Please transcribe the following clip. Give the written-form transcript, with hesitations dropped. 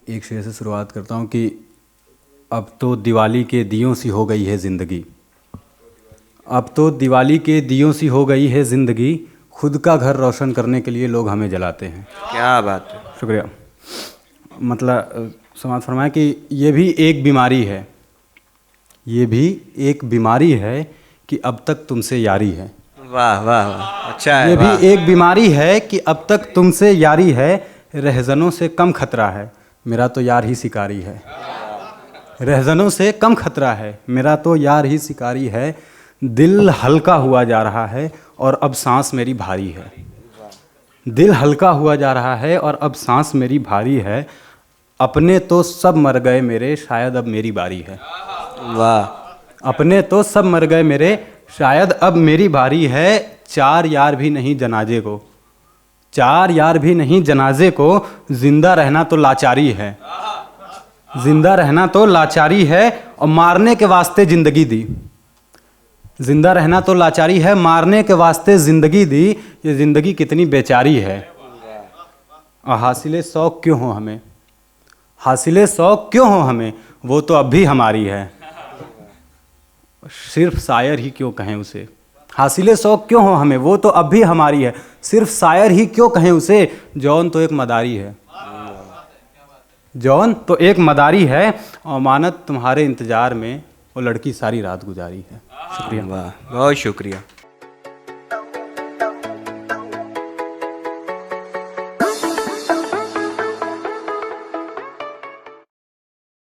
एक शेर से शुरुआत करता हूँ कि अब तो दिवाली के दियों सी हो गई है ज़िंदगी। अब तो दिवाली के दियों सी हो गई है ज़िंदगी, खुद का घर रोशन करने के लिए लोग हमें जलाते हैं। क्या बात है। शुक्रिया। मतलब समाज फरमाया कि ये भी एक बीमारी है, ये भी एक बीमारी है कि अब तक तुमसे यारी है। वाह वाह वाह, अच्छा है। ये वाह। भी एक बीमारी है कि अब तक तुमसे यारी है, रहजनों से कम खतरा है, मेरा तो यार ही शिकारी है। रहजनों से कम खतरा है, मेरा तो यार ही शिकारी है। दिल हल्का हुआ जा रहा है और अब सांस मेरी भारी है। दिल हल्का हुआ जा रहा है और अब सांस मेरी भारी है। अपने तो सब मर गए मेरे, शायद अब मेरी बारी है। वाह। अपने तो सब मर गए मेरे, शायद अब मेरी बारी है। चार यार भी नहीं जनाजे को, चार यार भी नहीं जनाजे को, जिंदा रहना तो लाचारी है। जिंदा रहना तो लाचारी है और मारने के वास्ते जिंदगी दी। जिंदा रहना तो लाचारी है, मारने के वास्ते जिंदगी दी। ये जिंदगी कितनी बेचारी है। और हासिले शौक क्यों हो हमें, हासिले शौक क्यों हो हमें, वो तो अब भी हमारी है। सिर्फ शायर ही क्यों कहें उसे, हासिले शौक क्यों हो हमें, वो तो अब भी हमारी है। सिर्फ शायर ही क्यों कहें उसे, जौन तो एक मदारी है। जौन तो एक मदारी है और मानत तुम्हारे इंतजार में वो लड़की सारी रात गुजारी है। शुक्रिया। वाह, बहुत शुक्रिया।